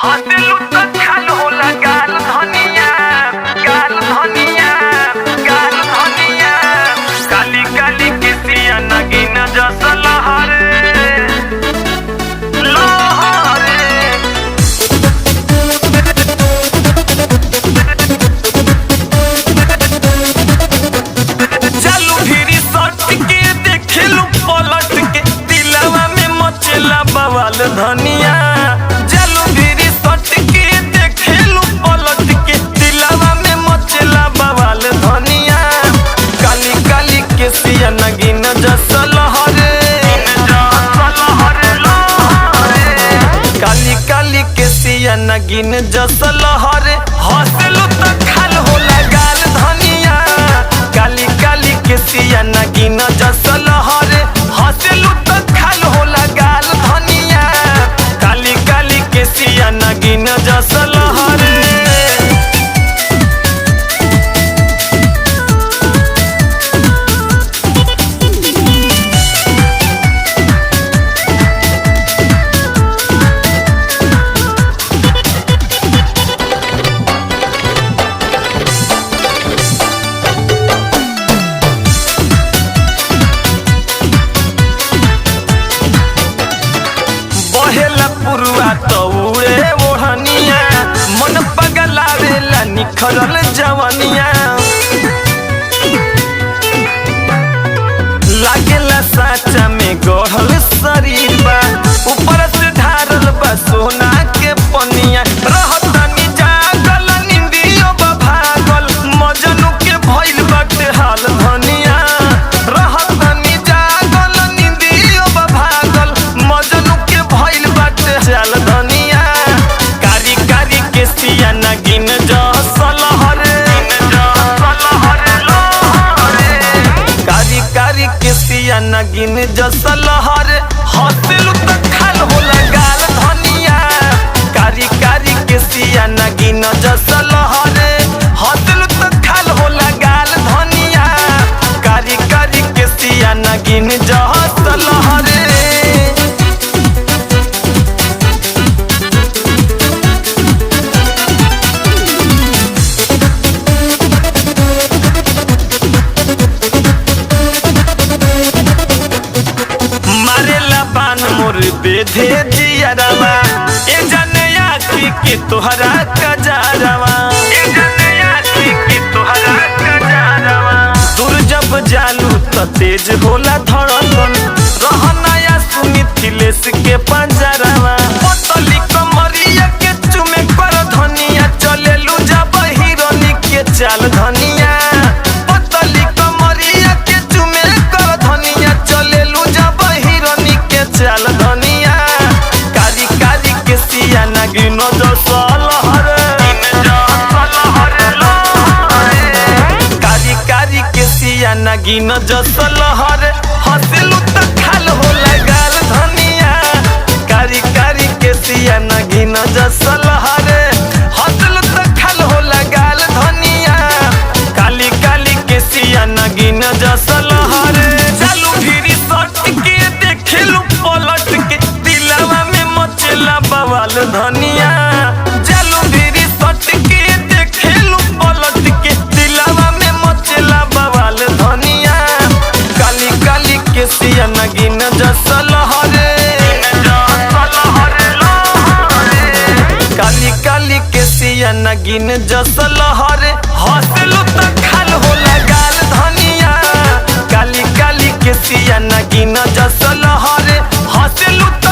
हँसलू तो छल होला गाल धनिया, गाल धनिया, गाल धनिया। काली काली किसिया नगीना जस लहरे, लहरे। चलू फिरी सट के देखलू पलट के दिलवा में मचला बवाल धनिया। चलू फिरी सट के देखलू पलट के दिलवा में मचला बवाल धनिया। काली काली केसिया नगीन जस लहरे, काली काली केसिया नगीन जस लहरे। हँसलू तो खाल होला गाल धनिया, काली काली केसिया नगीन जस लहरे। हँसलू तो खाल होला गाल धनिया, काली काली केसिया नगीन जस लहरे। बहेला पुरुआ तो उड़े ओढ़निया, मन पगलावेला निखरल जवनिया। लागेला साचा में गढ़ल शरीर बा, ऊपर से ढारल बा सोना के पनिया। रहतनी जागल निंदियो बा भागल, मजनू के भइल बाटे हाल धनिया। रहतनी जागल निंदियो बा भागल, मजनू के भइल बाटे चाल धनिया। कारी कारी केसिया नगीन जस लहरे, कारी कारी केसिया नगीन जस लहरे। हँसलू तो खाल होला गाल धनिया, कारी कारी केसिया नगीन जस लहरे। हँसलू तो खाल होला गाल धनिया, कारी कारी केसिया नगीन जस लहरे। मारेला बान मोर बेधे जियरवा, ए जने आखी के तोहरा कजारवा, ए जने आखी के तोहरा कजारवा। दूर जब जालू तो तेज होला धड़कन, रहनाया सुनी थिलेस के पंजरवा। पतली कमरिया के चुमे कर धनिया, चलेलू जब हिरोनी के चाल धनिया। पतली कमरिया के चुमे कर धनिया, चलेलू जब हिरोनी के चाल धनिया। कारी कारी केसिया नगीन जस लहरे, कारी कारी केसिया नगीन जस लहरे। हँसलू तो खाल होला गाल धनिया, कारी कारी केसिया नगीन जस लहरे। हँसलू तो खाल होला गाल धनिया, काली काली केसिया नगीन जस लहरे। चलू फिरी सट के देखलू पलट के दिलवा में मचला बवाल धनिया। चलू फिरी सट के देखलू पलट के दिलवा में मचला बवाल धनिया। काली काली केसिया नगीन जस लहरे, काली काली केसिया नगीन जस लहरे। हँसलू तो खाल होला गाल धनिया, काली काली केसिया नगीन जस लहरे। हँसलू तो